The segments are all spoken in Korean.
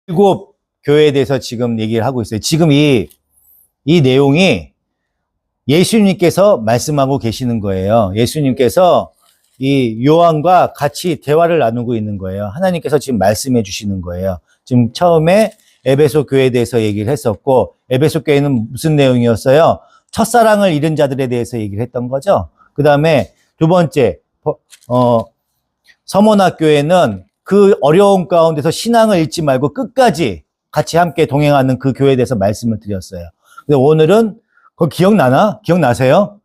일곱 교회에 대해서 지금 얘기를 하고 있어요. 지금 이 내용이 예수님께서 말씀하고 계시는 거예요. 예수님께서 이 요한과 같이 대화를 나누고 있는 거예요. 하나님께서 지금 말씀해 주시는 거예요. 지금 처음에 에베소 교회에 대해서 얘기를 했었고, 에베소 교회는 무슨 내용이었어요? 첫사랑을 잃은 자들에 대해서 얘기를 했던 거죠. 그 다음에 두 번째, 서머나 교회는 그 어려운 가운데서 신앙을 잃지 말고 끝까지 같이 함께 동행하는 그 교회에 대해서 말씀을 드렸어요. 근데 오늘은 그거 기억나나? 기억나세요?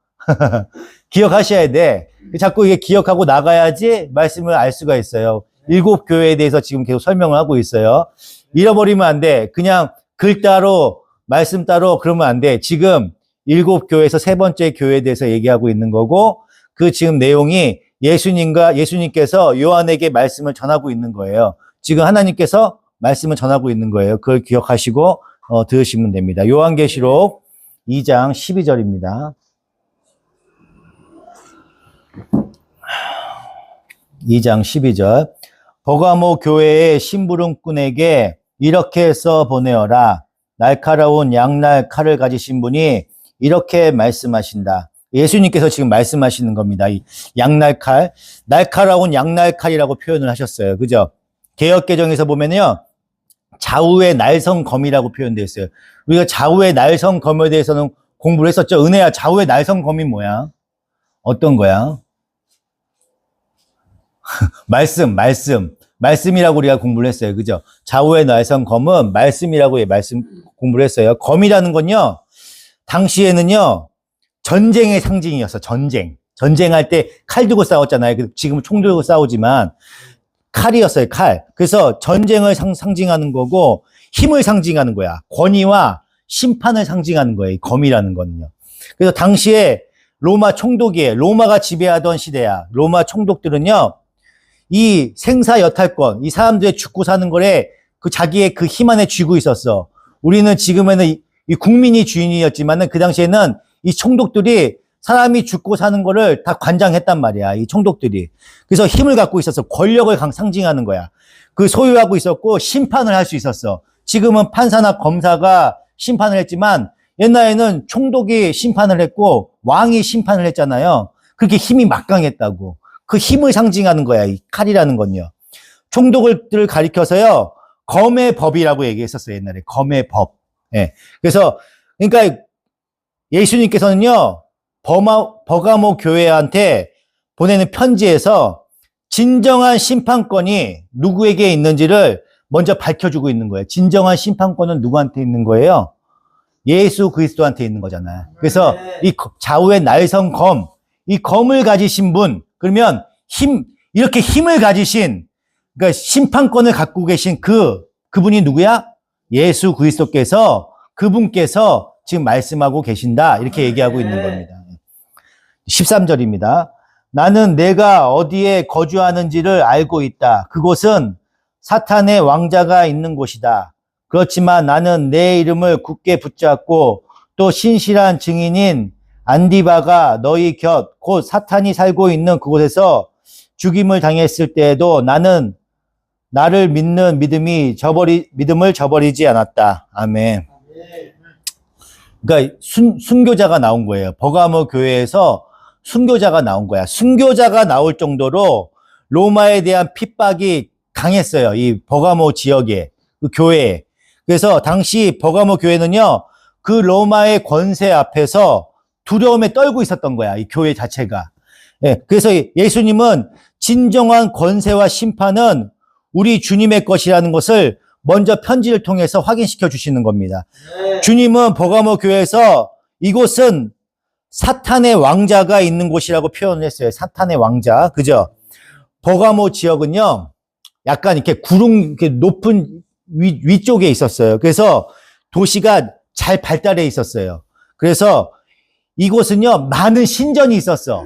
기억하셔야 돼. 자꾸 이게 기억하고 나가야지 말씀을 알 수가 있어요. 일곱 교회에 대해서 지금 계속 설명을 하고 있어요. 잃어버리면 안 돼. 그냥 글 따로, 말씀 따로 그러면 안 돼. 지금 일곱 교회에서 세 번째 교회에 대해서 얘기하고 있는 거고, 그 지금 내용이 예수님께서 요한에게 말씀을 전하고 있는 거예요. 지금 하나님께서 말씀을 전하고 있는 거예요. 그걸 기억하시고 들으시면 됩니다. 요한계시록 2장 12절입니다. 2장 12절. 버가모 교회의 심부름꾼에게 이렇게 써 보내어라. 날카로운 양날 칼을 가지신 분이 이렇게 말씀하신다. 예수님께서 지금 말씀하시는 겁니다. 이 양날칼, 날카로운 양날칼이라고 표현을 하셨어요. 그죠? 개역개정에서 보면요, 좌우의 날성검이라고 표현되어 있어요. 우리가 좌우의 날성검에 대해서는 공부를 했었죠. 은혜야, 좌우의 날성검이 뭐야? 어떤 거야? 말씀이라고 우리가 공부를 했어요. 그죠? 좌우의 날성검은 말씀이라고 공부를 했어요. 검이라는 건요, 당시에는요, 전쟁의 상징이었어. 전쟁할 때 칼 들고 싸웠잖아요. 지금은 총 들고 싸우지만 칼이었어요. 칼. 그래서 전쟁을 상징하는 거고 힘을 상징하는 거야. 권위와 심판을 상징하는 거예요. 이 검이라는 거는요. 그래서 당시에 로마 총독이에요. 로마가 지배하던 시대야. 로마 총독들은요, 이 생사여탈권, 이 사람들의 죽고 사는 거에 그 자기의 그 힘 안에 쥐고 있었어. 우리는 지금에는 이 국민이 주인이었지만은 그 당시에는 이 총독들이 사람이 죽고 사는 거를 다 관장했단 말이야. 이 총독들이. 그래서 힘을 갖고 있어서 권력을 상징하는 거야. 그 소유하고 있었고 심판을 할 수 있었어. 지금은 판사나 검사가 심판을 했지만 옛날에는 총독이 심판을 했고 왕이 심판을 했잖아요. 그렇게 힘이 막강했다고. 그 힘을 상징하는 거야. 이 칼이라는 건요. 총독들을 가리켜서요, 검의 법이라고 얘기했었어요. 옛날에 검의 법. 예. 그래서 그러니까 예수님께서는요, 버가모 교회한테 보내는 편지에서 진정한 심판권이 누구에게 있는지를 먼저 밝혀주고 있는 거예요. 진정한 심판권은 누구한테 있는 거예요? 예수 그리스도한테 있는 거잖아요. 그래서 이 좌우의 날성 검, 이 검을 가지신 분, 그러면 이렇게 힘을 가지신, 그러니까 심판권을 갖고 계신 그분이 누구야? 예수 그리스도께서, 그분께서 지금 말씀하고 계신다. 이렇게 얘기하고 있는 겁니다. 13절입니다. 나는 내가 어디에 거주하는지를 알고 있다. 그곳은 사탄의 왕자가 있는 곳이다. 그렇지만 나는 내 이름을 굳게 붙잡고 또 신실한 증인인 안디바가 너희 곁, 곧 사탄이 살고 있는 그곳에서 죽임을 당했을 때에도 나는 나를 믿는 믿음을 저버리지 않았다. 아멘. 그러니까 순교자가 나온 거예요. 버가모 교회에서 순교자가 나온 거야. 순교자가 나올 정도로 로마에 대한 핍박이 강했어요. 이 버가모 지역에, 그 교회에. 그래서 당시 버가모 교회는요, 그 로마의 권세 앞에서 두려움에 떨고 있었던 거야. 이 교회 자체가. 예, 그래서 예수님은 진정한 권세와 심판은 우리 주님의 것이라는 것을 먼저 편지를 통해서 확인시켜 주시는 겁니다. 네. 주님은 버가모 교회에서 이곳은 사탄의 왕자가 있는 곳이라고 표현을 했어요. 사탄의 왕자. 그죠? 버가모 지역은요, 약간 이렇게 이렇게 높은 위쪽에 있었어요. 그래서 도시가 잘 발달해 있었어요. 그래서 이곳은요, 많은 신전이 있었어.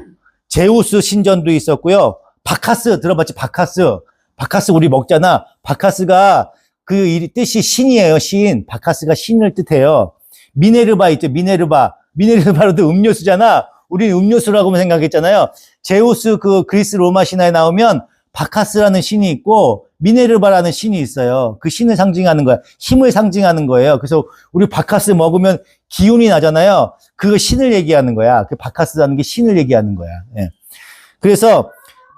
제우스 신전도 있었고요. 바카스, 들어봤지? 바카스 우리 먹잖아. 바카스가 그 뜻이 신이에요, 신. 바카스가 신을 뜻해요. 미네르바 있죠, 미네르바로도 음료수잖아. 우리는 음료수라고만 생각했잖아요. 제우스 그 그리스 로마 신화에 나오면 바카스라는 신이 있고 미네르바라는 신이 있어요. 그 신을 상징하는 거야. 힘을 상징하는 거예요. 그래서 우리 바카스 먹으면 기운이 나잖아요. 그 신을 얘기하는 거야. 그 바카스라는 게 신을 얘기하는 거야. 예. 그래서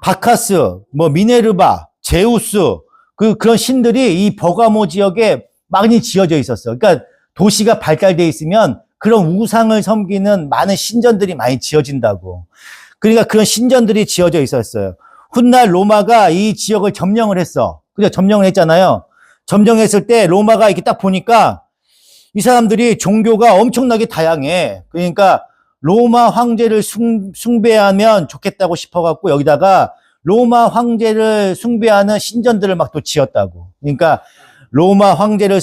바카스, 뭐 미네르바, 제우스, 그런 신들이 이 버가모 지역에 많이 지어져 있었어. 그러니까 도시가 발달돼 있으면 그런 우상을 섬기는 많은 신전들이 많이 지어진다고. 그러니까 그런 신전들이 지어져 있었어요. 훗날 로마가 이 지역을 점령을 했어. 그죠? 점령을 했잖아요. 점령했을 때 로마가 이렇게 딱 보니까 이 사람들이 종교가 엄청나게 다양해. 그러니까 로마 황제를 숭배하면 좋겠다고 싶어갖고 여기다가 로마 황제를 숭배하는 신전들을 막 또 지었다고. 그러니까 로마 황제를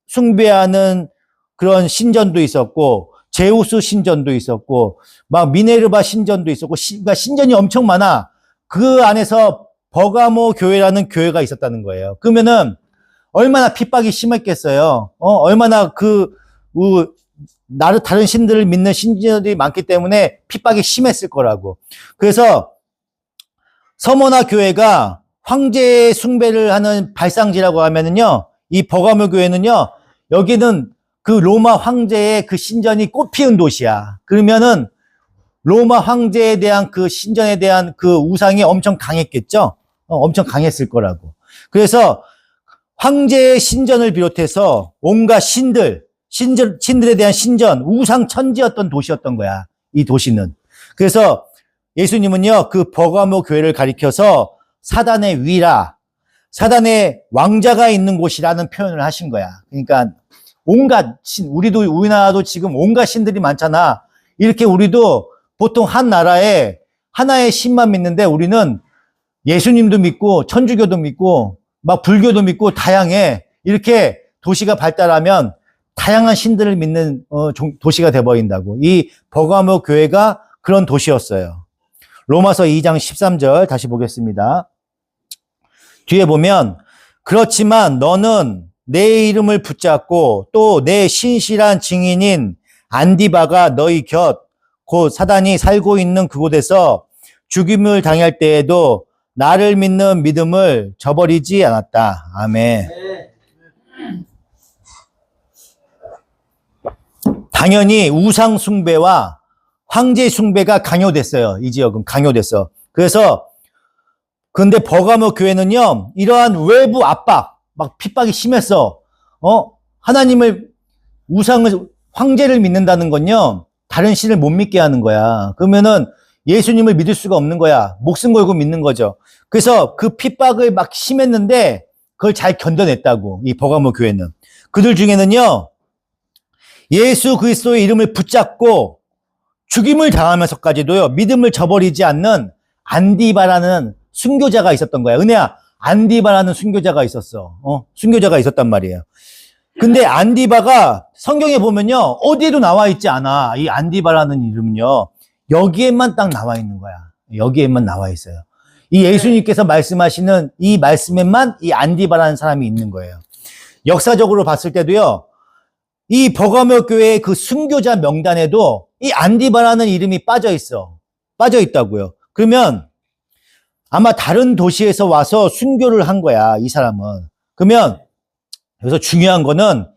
숭배하는 그런 신전도 있었고, 제우스 신전도 있었고, 막 미네르바 신전도 있었고, 그러니까 신전이 엄청 많아. 그 안에서 버가모 교회라는 교회가 있었다는 거예요. 그러면은 얼마나 핍박이 심했겠어요. 얼마나 다른 신들을 믿는 신들이 많기 때문에 핍박이 심했을 거라고. 그래서 서머나 교회가 황제 숭배를 하는 발상지라고 하면은요, 이 버가모 교회는요, 여기는 그 로마 황제의 그 신전이 꽃피운 도시야. 그러면은 로마 황제에 대한 그 신전에 대한 그 우상이 엄청 강했겠죠? 엄청 강했을 거라고. 그래서 황제의 신전을 비롯해서 온갖 신들에 대한 신전, 우상 천지였던 도시였던 거야. 이 도시는. 그래서 예수님은요, 그 버가모 교회를 가리켜서 사단의 위라, 사단의 왕자가 있는 곳이라는 표현을 하신 거야. 그러니까 온갖 신, 우리나라도 지금 온갖 신들이 많잖아. 이렇게 우리도 보통 한 나라에 하나의 신만 믿는데 우리는 예수님도 믿고 천주교도 믿고 막 불교도 믿고 다양해. 이렇게 도시가 발달하면 다양한 신들을 믿는 도시가 돼버린다고. 이 버가모 교회가 그런 도시였어요. 로마서 2장 13절 다시 보겠습니다. 뒤에 보면 그렇지만 너는 내 이름을 붙잡고 또 내 신실한 증인인 안디바가 너희 곁 곧 사단이 살고 있는 그곳에서 죽임을 당할 때에도 나를 믿는 믿음을 저버리지 않았다. 아멘. 당연히 우상 숭배와 황제 숭배가 강요됐어요. 이 지역은 강요됐어. 그래서 근데 버가모 교회는요, 이러한 외부 압박, 막 핍박이 심했어. 우상을, 황제를 믿는다는 건요, 다른 신을 못 믿게 하는 거야. 그러면은 예수님을 믿을 수가 없는 거야. 목숨 걸고 믿는 거죠. 그래서 그 핍박을 막 심했는데 그걸 잘 견뎌냈다고, 이 버가모 교회는. 그들 중에는요, 예수 그리스도의 이름을 붙잡고 죽임을 당하면서까지도요, 믿음을 저버리지 않는 안디바라는 순교자가 있었던 거야. 은혜야, 안디바라는 순교자가 있었어. 순교자가 있었단 말이에요. 근데 안디바가 성경에 보면요, 어디에도 나와 있지 않아. 이 안디바라는 이름은요, 여기에만 딱 나와 있는 거야. 여기에만 나와 있어요. 이 예수님께서 말씀하시는 이 말씀에만 이 안디바라는 사람이 있는 거예요. 역사적으로 봤을 때도요, 이 버가모 교회의 그 순교자 명단에도 이 안디바라는 이름이 빠져 있어. 빠져 있다고요. 그러면 아마 다른 도시에서 와서 순교를 한 거야, 이 사람은. 그러면 여기서 중요한 거는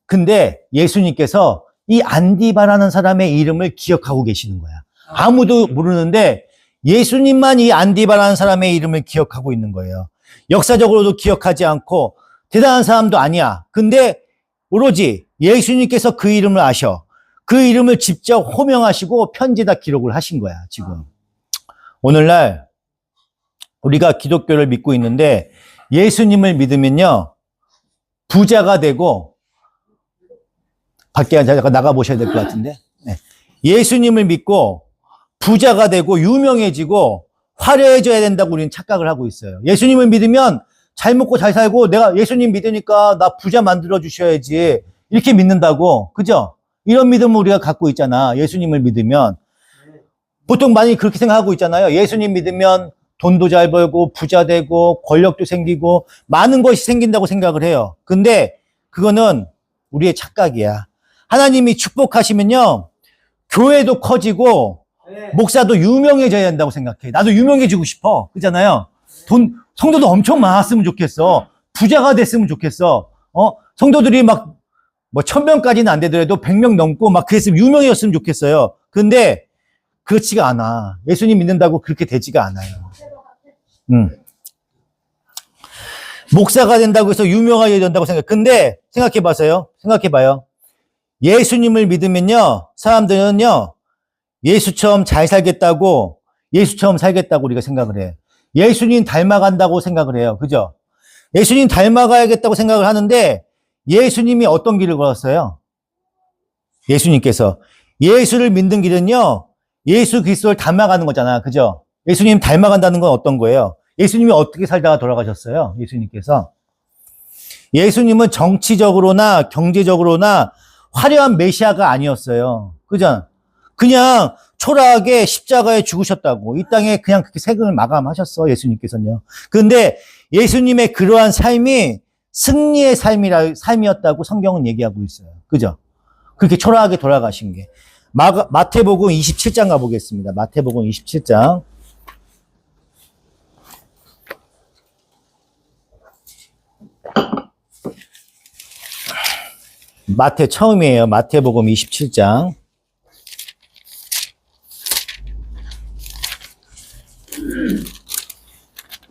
근데 예수님께서 이 안디바라는 사람의 이름을 기억하고 계시는 거야. 아무도 모르는데 예수님만 이 안디바라는 사람의 이름을 기억하고 있는 거예요. 역사적으로도 기억하지 않고 대단한 사람도 아니야. 근데 오로지 예수님께서 그 이름을 아셔. 그 이름을 직접 호명하시고 편지에다 기록을 하신 거야, 지금. 오늘날 우리가 기독교를 믿고 있는데 예수님을 믿으면요, 부자가 되고, 밖에 잠깐 나가보셔야 될 것 같은데. 네. 예수님을 믿고 부자가 되고 유명해지고 화려해져야 된다고 우리는 착각을 하고 있어요. 예수님을 믿으면 잘 먹고 잘 살고 내가 예수님 믿으니까 나 부자 만들어 주셔야지 이렇게 믿는다고. 그죠? 이런 믿음을 우리가 갖고 있잖아. 예수님을 믿으면. 보통 많이 그렇게 생각하고 있잖아요. 예수님 믿으면 돈도 잘 벌고 부자 되고 권력도 생기고 많은 것이 생긴다고 생각을 해요. 근데 그거는 우리의 착각이야. 하나님이 축복하시면요, 교회도 커지고 목사도 유명해져야 한다고 생각해. 나도 유명해지고 싶어. 그렇잖아요. 성도도 엄청 많았으면 좋겠어. 부자가 됐으면 좋겠어. 성도들이 막, 1000명까지는 안 되더라도 100명 넘고 막 그랬으면 유명해졌으면 좋겠어요. 근데 그렇지가 않아. 예수님 믿는다고 그렇게 되지가 않아요. 목사가 된다고 해서 유명하게 된다고 근데 생각해봐요. 예수님을 믿으면요, 사람들은요, 예수처럼 살겠다고 우리가 생각을 해. 예수님 닮아간다고 생각을 해요. 그죠? 예수님 닮아가야겠다고 생각을 하는데, 예수님이 어떤 길을 걸었어요? 예수님께서. 예수를 믿는 길은요, 예수 그리스도를 닮아가는 거잖아. 그죠? 예수님 닮아간다는 건 어떤 거예요? 예수님이 어떻게 살다가 돌아가셨어요? 예수님께서. 예수님은 정치적으로나 경제적으로나 화려한 메시아가 아니었어요. 그죠? 그냥 초라하게 십자가에 죽으셨다고. 이 땅에 그냥 그렇게 세금을 마감하셨어, 예수님께서는요. 그런데 예수님의 그러한 삶이 승리의 삶이었다고 성경은 얘기하고 있어요. 그죠? 그렇게 초라하게 돌아가신 게. 마태복음 27장 가보겠습니다. 마태복음 27장. 처음이에요. 마태복음 27장.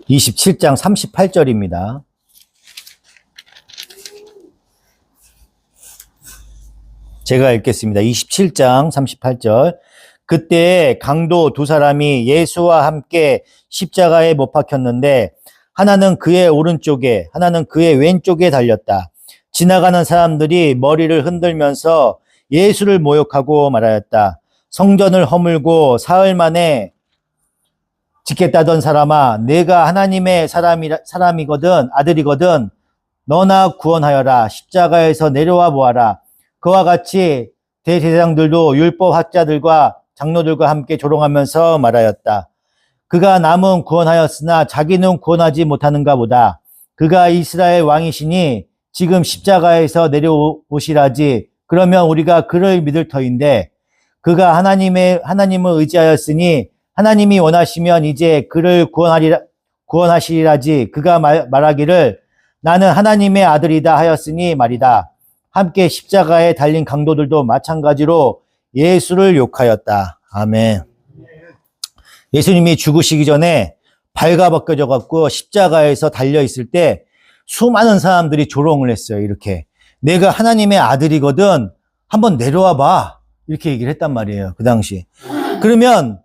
27장 38절입니다. 제가 읽겠습니다. 27장 38절. 그때 강도 두 사람이 예수와 함께 십자가에 못 박혔는데 하나는 그의 오른쪽에 하나는 그의 왼쪽에 달렸다. 지나가는 사람들이 머리를 흔들면서 예수를 모욕하고 말하였다. 성전을 허물고 사흘 만에 짓겠다던 사람아, 내가 하나님의 사람이거든, 아들이거든, 너나 구원하여라. 십자가에서 내려와 보아라. 그와 같이 대제사장들도 율법학자들과 장로들과 함께 조롱하면서 말하였다. 그가 남은 구원하였으나 자기는 구원하지 못하는가 보다. 그가 이스라엘 왕이시니 지금 십자가에서 내려오시라지. 그러면 우리가 그를 믿을 터인데 그가 하나님을 의지하였으니 하나님이 원하시면 이제 그를 구원하시리라지. 그가 말하기를 나는 하나님의 아들이다 하였으니 말이다. 함께 십자가에 달린 강도들도 마찬가지로 예수를 욕하였다. 아멘. 예수님이 죽으시기 전에 발가벗겨져 갖고 십자가에서 달려 있을 때 수많은 사람들이 조롱을 했어요. 이렇게. 내가 하나님의 아들이거든. 한번 내려와 봐. 이렇게 얘기를 했단 말이에요. 그 당시. 그러면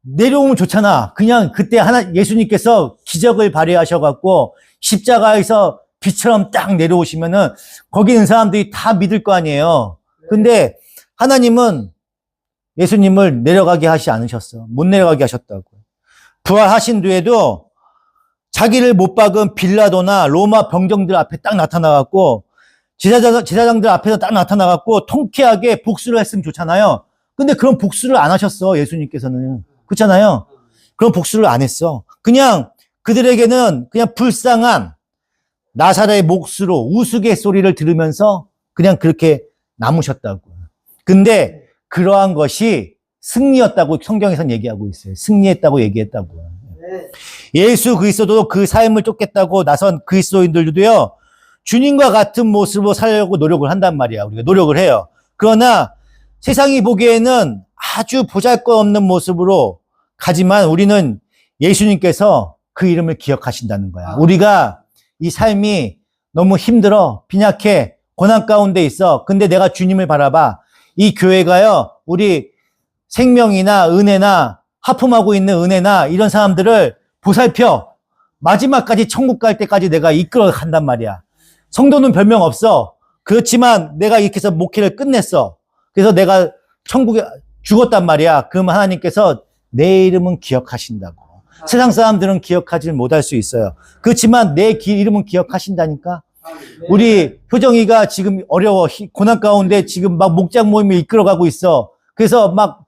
내려오면 좋잖아. 그냥 그때 예수님께서 기적을 발휘하셔갖고 십자가에서 빛처럼 딱 내려오시면은 거기 있는 사람들이 다 믿을 거 아니에요. 근데 하나님은 예수님을 내려가게 하지 않으셨어. 못 내려가게 하셨다고. 부활하신 뒤에도 자기를 못 박은 빌라도나 로마 병정들 앞에 딱 나타나갖고 제사장들 앞에서 딱 나타나갖고 통쾌하게 복수를 했으면 좋잖아요. 근데 그런 복수를 안 하셨어. 예수님께서는. 그렇잖아요. 그런 복수를 안 했어. 그냥 그들에게는 그냥 불쌍한 나사렛의 몫으로 우스갯소리를 들으면서 그냥 그렇게 남으셨다고. 근데 그러한 것이 승리였다고 성경에서는 얘기하고 있어요. 승리했다고 얘기했다고. 예수 그리스도도 그 삶을 쫓겠다고 나선 그리스도인들도요, 주님과 같은 모습으로 살려고 노력을 한단 말이야. 우리가 노력을 해요. 그러나 세상이 보기에는 아주 보잘것없는 모습으로 가지만 우리는 예수님께서 그 이름을 기억하신다는 거야. 우리가 이 삶이 너무 힘들어, 빈약해, 고난 가운데 있어. 근데 내가 주님을 바라봐. 이 교회가요, 우리 생명이나 은혜나 하품하고 있는 은혜나 이런 사람들을 보살펴. 마지막까지 천국 갈 때까지 내가 이끌어 간단 말이야. 성도는 별명 없어. 그렇지만 내가 이렇게 해서 목회를 끝냈어. 그래서 내가 천국에 죽었단 말이야. 그러면 하나님께서 내 이름은 기억하신다고. 세상 사람들은 기억하지 못할 수 있어요. 그렇지만 내 이름은 기억하신다니까. 우리 효정이가 지금 어려워. 고난 가운데 지금 막 목장 모임을 이끌어가고 있어. 그래서 막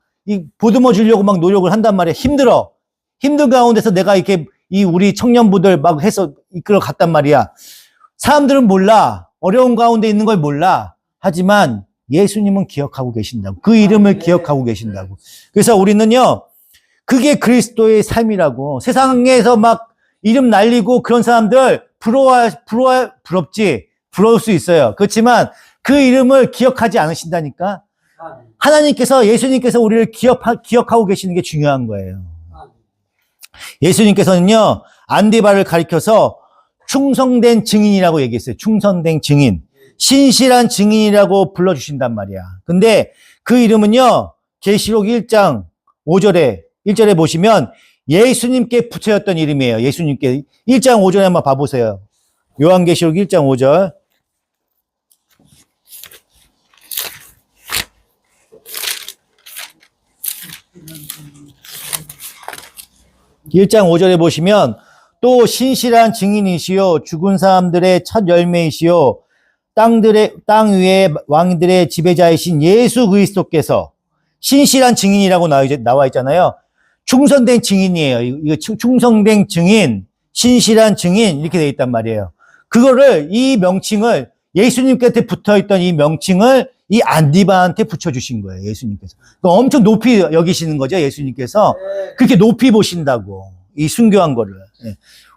보듬어 주려고 막 노력을 한단 말이야. 힘들어. 힘든 가운데서 내가 이렇게 우리 청년부들 막 해서 이끌어 갔단 말이야. 사람들은 몰라. 어려운 가운데 있는 걸 몰라. 하지만 예수님은 기억하고 계신다고. 그 이름을 기억하고 계신다고. 그래서 우리는요, 그게 그리스도의 삶이라고. 세상에서 막 이름 날리고 그런 사람들 부럽지. 부러울 수 있어요. 그렇지만 그 이름을 기억하지 않으신다니까. 하나님께서, 예수님께서 우리를 기억하고 계시는 게 중요한 거예요. 예수님께서는요, 안디바를 가리켜서 충성된 증인이라고 얘기했어요. 충성된 증인. 신실한 증인이라고 불러주신단 말이야. 근데 그 이름은요, 계시록 1장 1절에 보시면 예수님께 붙여졌던 이름이에요. 예수님께. 1장 5절에 한번 봐보세요. 요한계시록 1장 5절. (1장 5절에) 보시면 또 신실한 증인이시요 죽은 사람들의 첫 열매이시요 땅 위의 왕들의 지배자이신 예수 그리스도께서 신실한 증인이라고 나와 있잖아요. 충성된 증인이에요. 이거 충성된 증인, 신실한 증인 이렇게 되어 있단 말이에요. 그거를, 이 명칭을, 예수님께 붙어있던 이 명칭을 이 안디바한테 붙여주신 거예요. 예수님께서. 엄청 높이 여기시는 거죠. 예수님께서. 그렇게 높이 보신다고. 이 순교한 거를.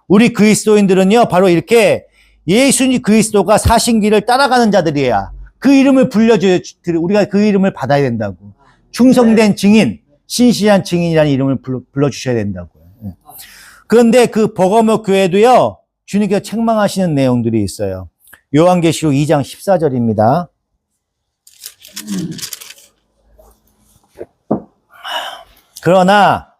우리 그리스도인들은요, 바로 이렇게 예수님 그리스도가 사신 길을 따라가는 자들이야. 그 이름을 우리가 그 이름을 받아야 된다고. 충성된 증인, 신실한 증인이라는 이름을 불러주셔야 된다고요. 그런데 그 버가모 교회도요, 주님께서 책망하시는 내용들이 있어요. 요한계시록 2장 14절입니다. 그러나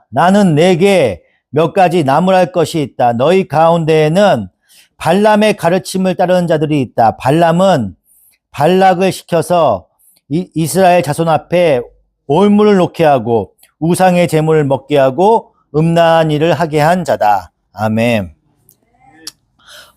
나는 내게 몇 가지 나무랄 것이 있다. 너희 가운데에는 발람의 가르침을 따르는 자들이 있다. 발람은 발락을 시켜서 이스라엘 자손 앞에 올무를 놓게 하고 우상의 제물을 먹게 하고 음란한 일을 하게 한 자다. 아멘.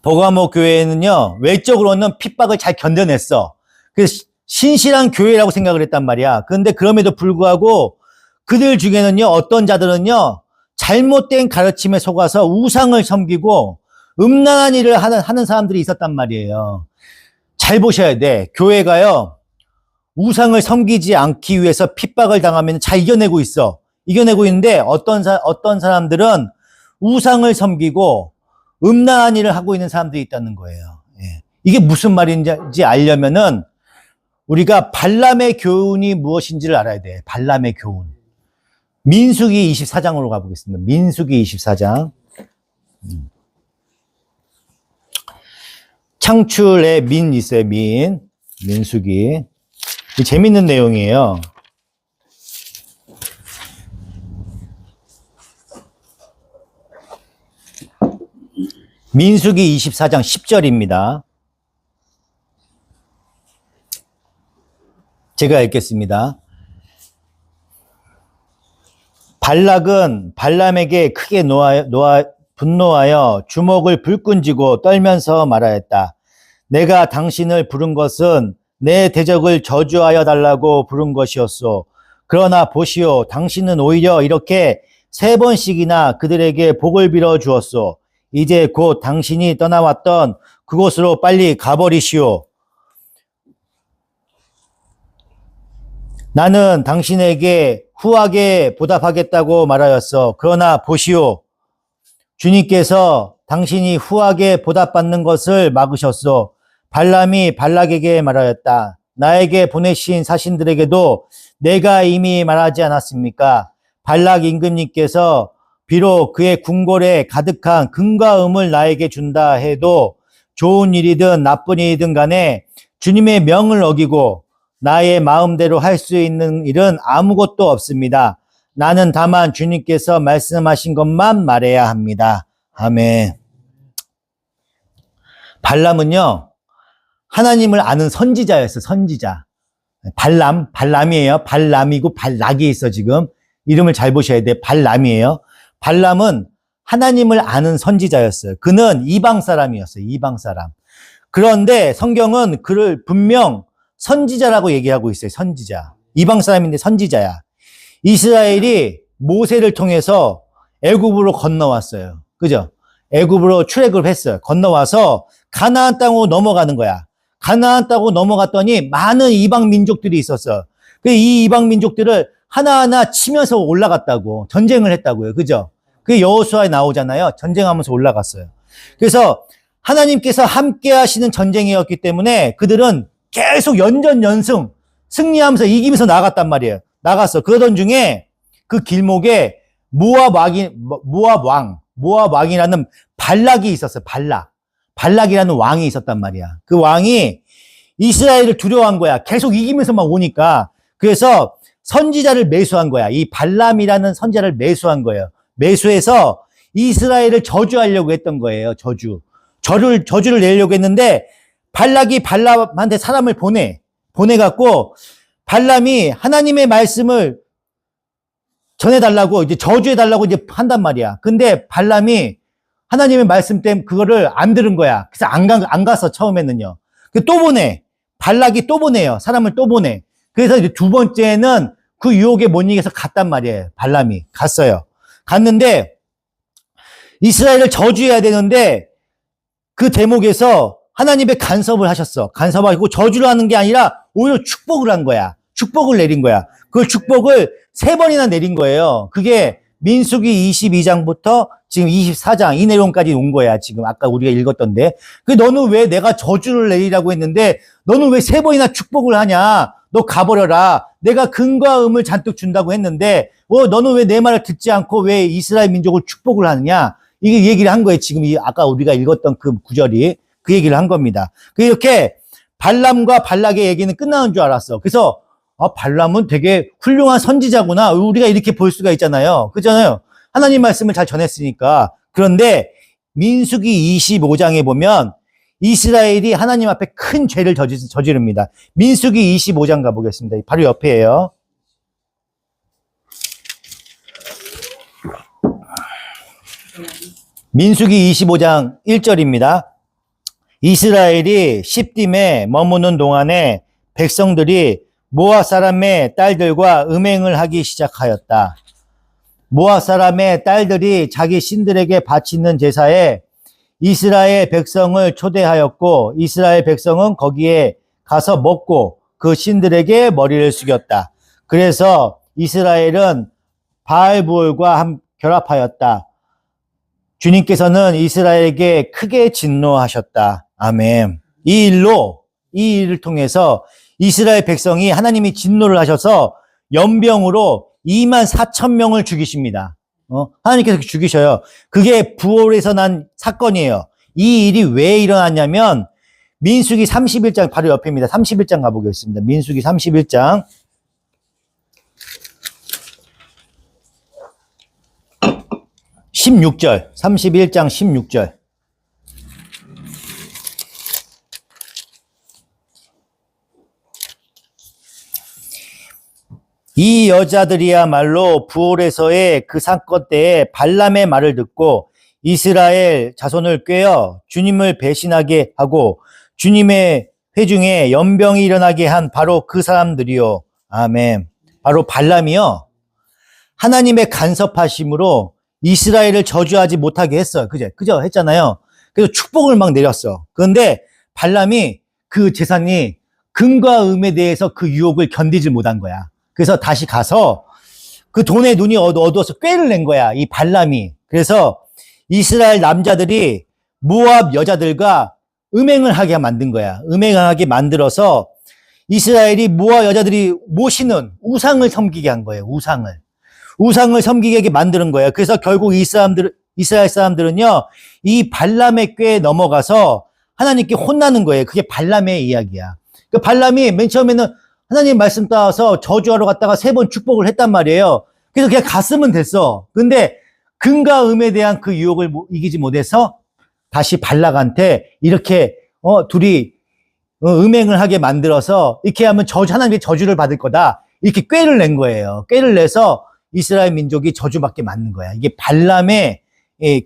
버가모 교회는요, 외적으로는 핍박을 잘 견뎌냈어. 그래서 신실한 교회라고 생각을 했단 말이야. 그런데 그럼에도 불구하고 그들 중에는요, 어떤 자들은요, 잘못된 가르침에 속아서 우상을 섬기고 음란한 일을 하는 사람들이 있었단 말이에요. 잘 보셔야 돼. 교회가요, 우상을 섬기지 않기 위해서 핍박을 당하면 잘 이겨내고 있어. 이겨내고 있는데 어떤 사람들은 우상을 섬기고 음란한 일을 하고 있는 사람들이 있다는 거예요. 이게 무슨 말인지 알려면은 우리가 발람의 교훈이 무엇인지를 알아야 돼. 발람의 교훈. 민수기 24장으로 가보겠습니다. 민수기 24장. 창출의 민 있어요. 민수기. 재밌는 내용이에요. 민수기 24장 10절입니다. 제가 읽겠습니다. 발락은 발람에게 크게 분노하여 주먹을 불끈 쥐고 떨면서 말하였다. 내가 당신을 부른 것은 내 대적을 저주하여 달라고 부른 것이었소. 그러나 보시오, 당신은 오히려 이렇게 3번씩이나 그들에게 복을 빌어 주었소. 이제 곧 당신이 떠나왔던 그곳으로 빨리 가버리시오. 나는 당신에게 후하게 보답하겠다고 말하였어. 그러나 보시오, 주님께서 당신이 후하게 보답받는 것을 막으셨소. 발람이 발락에게 말하였다. 나에게 보내신 사신들에게도 내가 이미 말하지 않았습니까? 발락 임금님께서 비록 그의 궁궐에 가득한 금과 음을 나에게 준다 해도 좋은 일이든 나쁜 일이든 간에 주님의 명을 어기고 나의 마음대로 할 수 있는 일은 아무것도 없습니다. 나는 다만 주님께서 말씀하신 것만 말해야 합니다. 아멘. 발람은요, 하나님을 아는 선지자였어요. 선지자. 발람이에요. 발람이고 발락이 있어. 지금 이름을 잘 보셔야 돼. 발람이에요. 발람은 하나님을 아는 선지자였어요. 그는 이방 사람이었어요. 이방 사람. 그런데 성경은 그를 분명 선지자라고 얘기하고 있어요. 선지자. 이방 사람인데 선지자야. 이스라엘이 모세를 통해서 애굽으로 건너왔어요. 그죠? 애굽으로 출애굽을 했어요. 건너와서 가나안 땅으로 넘어가는 거야. 가나안 땅으로 넘어갔더니 많은 이방 민족들이 있었어. 이 이방 민족들을 하나하나 치면서 올라갔다고, 전쟁을 했다고요. 그죠? 그게 여호수아에 나오잖아요. 전쟁하면서 올라갔어요. 그래서 하나님께서 함께 하시는 전쟁이었기 때문에 그들은 계속 연전연승, 승리하면서 이기면서 나갔단 말이에요. 나갔어. 그러던 중에 그 길목에 모압 왕이라는 발락이 있었어요. 발락이라는 왕이 있었단 말이야. 그 왕이 이스라엘을 두려워한 거야. 계속 이기면서 막 오니까. 그래서 선지자를 매수한 거야. 이 발람이라는 선지자를 매수한 거예요. 매수해서 이스라엘을 저주하려고 했던 거예요. 저주를 내려고 했는데 발락이 발람한테 사람을 보내갖고 발람이 하나님의 말씀을 전해달라고 이제 저주해달라고 이제 한단 말이야. 근데 발람이 하나님의 말씀 때문에 그거를 안 들은 거야. 그래서 안 갔어, 처음에는요. 또 발락이 또 보내요. 사람을 또 보내. 그래서 이제 두 번째는 그 유혹에 못 이겨서 갔단 말이에요. 발람이 갔어요. 갔는데 이스라엘을 저주해야 되는데 그 대목에서 하나님의 간섭을 하셨어. 간섭하고 저주를 하는 게 아니라 오히려 축복을 한 거야. 축복을 내린 거야. 그 축복을 3번이나 내린 거예요. 그게 민수기 22장부터 지금 24장 이 내용까지 온 거야. 지금 아까 우리가 읽었던데. 너는 왜 내가 저주를 내리라고 했는데 너는 왜 3번이나 축복을 하냐? 너 가버려라. 내가 금과 음을 잔뜩 준다고 했는데 너는 왜 내 말을 듣지 않고 왜 이스라엘 민족을 축복을 하느냐? 이게 얘기를 한 거예요. 지금 아까 우리가 읽었던 그 구절이 그 얘기를 한 겁니다. 이렇게 발람과 발락의 얘기는 끝나는 줄 알았어. 그래서 발람은 되게 훌륭한 선지자구나. 우리가 이렇게 볼 수가 있잖아요. 그렇잖아요. 하나님 말씀을 잘 전했으니까. 그런데 민수기 25장에 보면 이스라엘이 하나님 앞에 큰 죄를 저지릅니다. 민수기 25장 가보겠습니다. 바로 옆에예요. 민수기 25장 1절입니다. 이스라엘이 십딤에 머무는 동안에 백성들이 모압 사람의 딸들과 음행을 하기 시작하였다. 모압 사람의 딸들이 자기 신들에게 바치는 제사에 이스라엘 백성을 초대하였고 이스라엘 백성은 거기에 가서 먹고 그 신들에게 머리를 숙였다. 그래서 이스라엘은 바알부올과 결합하였다. 주님께서는 이스라엘에게 크게 진노하셨다. 아멘. 이 일을 통해서 이스라엘 백성이 하나님이 진노를 하셔서 연병으로 24,000명을 죽이십니다. 하나님께서 죽이셔요. 그게 부올에서 난 사건이에요. 이 일이 왜 일어났냐면 민수기 31장 바로 옆입니다. 31장 가보겠습니다. 민수기 31장 16절 31장 16절 이 여자들이야말로 부올에서의 그 사건 때에 발람의 말을 듣고 이스라엘 자손을 꾀어 주님을 배신하게 하고 주님의 회중에 연병이 일어나게 한 바로 그 사람들이요. 아멘. 바로 발람이요. 하나님의 간섭하심으로 이스라엘을 저주하지 못하게 했어요. 그죠? 했잖아요. 그래서 축복을 막 내렸어. 그런데 발람이 그 재산이 금과 음에 대해서 그 유혹을 견디질 못한 거야. 그래서 다시 가서 그 돈에 눈이 어두워서 꾀를 낸 거야. 이 발람이. 그래서 이스라엘 남자들이 모압 여자들과 음행을 하게 만든 거야. 음행을 하게 만들어서 이스라엘이 모압 여자들이 모시는 우상을 섬기게 한 거예요. 우상을 섬기게 만드는 거예요. 그래서 결국 이스라엘 사람들은요, 이 발람의 꾀에 넘어가서 하나님께 혼나는 거예요. 그게 발람의 이야기야. 그 발람이 맨 처음에는 하나님 말씀 따라서 저주하러 갔다가 3번 축복을 했단 말이에요. 그래서 그냥 갔으면 됐어. 근데 금과 음에 대한 그 유혹을 이기지 못해서 다시 발락한테 이렇게 둘이 음행을 하게 만들어서 이렇게 하면 하나님의 저주를 받을 거다. 이렇게 꾀를 낸 거예요. 꾀를 내서 이스라엘 민족이 저주받게 만든 거야. 이게 발람의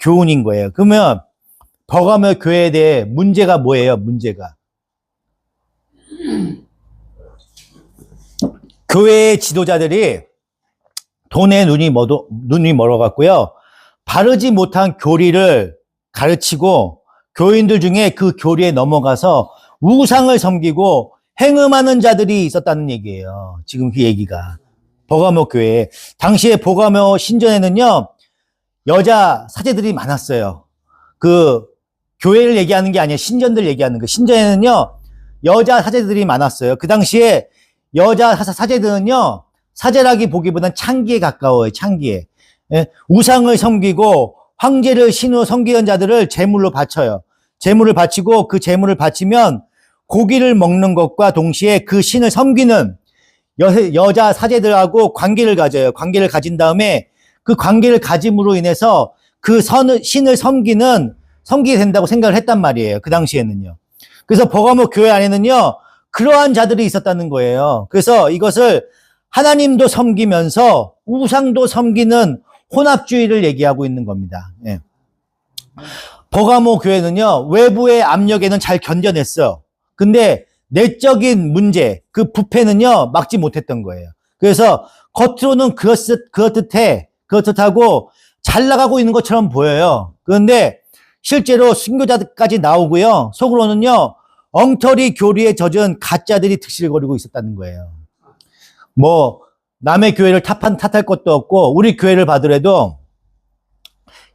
교훈인 거예요. 그러면 버가모 교회에 대해 문제가 뭐예요? 문제가 교회의 지도자들이 돈에 눈이 멀어갔고요. 바르지 못한 교리를 가르치고 교인들 중에 그 교리에 넘어가서 우상을 섬기고 행음하는 자들이 있었다는 얘기예요. 지금 그 얘기가. 버가모 교회. 당시에 버가모 신전에는요, 여자 사제들이 많았어요. 그 교회를 얘기하는 게 아니라 신전들 얘기하는 거. 신전에는요 여자 사제들이 많았어요. 그 당시에 여자 사제들은요 사제라기 보기보단 창기에 가까워요. 창기에. 예? 우상을 섬기고 황제를 신으로 섬기는 자들을 제물로 바쳐요. 제물을 바치고 그 제물을 바치면 고기를 먹는 것과 동시에 그 신을 섬기는 여자 사제들하고 관계를 가져요. 관계를 가진 다음에 그 관계를 가짐으로 인해서 그 신을 섬기게 된다고 생각을 했단 말이에요. 그 당시에는요. 그래서 버가모 교회 안에는요, 그러한 자들이 있었다는 거예요. 그래서 이것을 하나님도 섬기면서 우상도 섬기는 혼합주의를 얘기하고 있는 겁니다. 예. 버가모 교회는요, 외부의 압력에는 잘 견뎌냈어요. 근데 내적인 문제, 그 부패는요, 막지 못했던 거예요. 그래서 겉으로는 그렇듯하고 잘 나가고 있는 것처럼 보여요. 그런데 실제로 순교자까지 나오고요. 속으로는요, 엉터리 교리에 젖은 가짜들이 득실거리고 있었다는 거예요. 뭐 남의 교회를 탓할 것도 없고 우리 교회를 봐더라도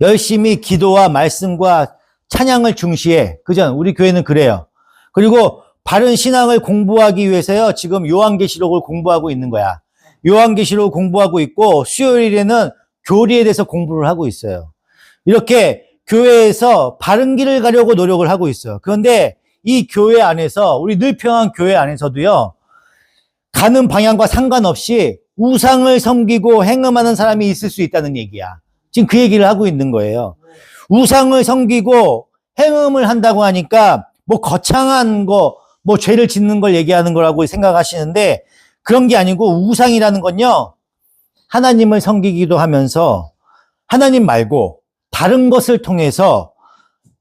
열심히 기도와 말씀과 찬양을 중시해. 그죠? 우리 교회는 그래요. 그리고 바른 신앙을 공부하기 위해서요. 지금 요한계시록을 공부하고 있는 거야. 요한계시록을 공부하고 있고 수요일에는 교리에 대해서 공부를 하고 있어요. 이렇게 교회에서 바른 길을 가려고 노력을 하고 있어요. 그런데 이 교회 안에서 우리 늘평안 교회 안에서도요. 가는 방향과 상관없이 우상을 섬기고 행음하는 사람이 있을 수 있다는 얘기야. 지금 그 얘기를 하고 있는 거예요. 우상을 섬기고 행음을 한다고 하니까 뭐 거창한 거, 뭐 죄를 짓는 걸 얘기하는 거라고 생각하시는데 그런 게 아니고 우상이라는 건요. 하나님을 섬기기도 하면서 하나님 말고 다른 것을 통해서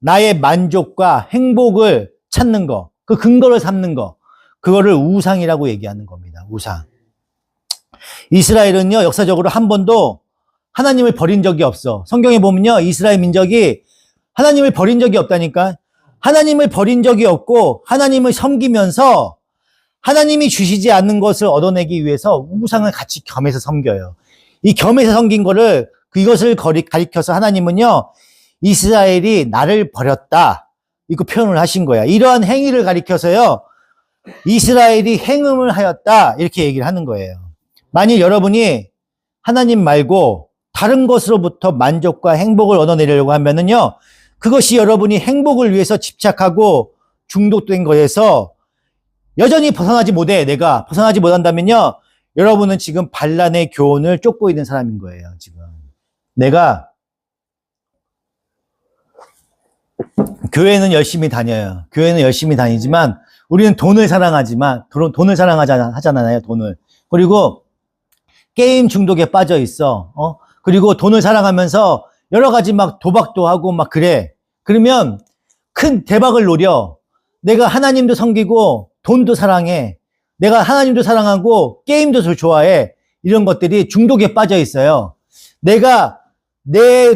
나의 만족과 행복을 찾는 거, 그 근거를 삼는 거, 그거를 우상이라고 얘기하는 겁니다. 우상. 이스라엘은요, 역사적으로 한 번도 하나님을 버린 적이 없어. 성경에 보면요, 이스라엘 민족이 하나님을 버린 적이 없다니까. 하나님을 버린 적이 없고 하나님을 섬기면서 하나님이 주시지 않는 것을 얻어내기 위해서 우상을 같이 겸해서 섬겨요. 이 겸해서 섬긴 거를 이것을 가리켜서 하나님은요, 이스라엘이 나를 버렸다. 이거 표현을 하신 거야. 이러한 행위를 가리켜서요, 이스라엘이 행음을 하였다. 이렇게 얘기를 하는 거예요. 만일 여러분이 하나님 말고 다른 것으로부터 만족과 행복을 얻어내려고 하면은요, 그것이 여러분이 행복을 위해서 집착하고 중독된 거에서 여전히 내가 벗어나지 못한다면요, 여러분은 지금 반란의 교훈을 쫓고 있는 사람인 거예요, 지금. 내가 교회는 열심히 다녀요. 교회는 열심히 다니지만 우리는 돈을 사랑하잖아요, 돈을. 그리고 게임 중독에 빠져 있어. 그리고 돈을 사랑하면서 여러 가지 막 도박도 하고 막 그래. 그러면 큰 대박을 노려. 내가 하나님도 섬기고 돈도 사랑해. 내가 하나님도 사랑하고 게임도 좋아해. 이런 것들이 중독에 빠져 있어요.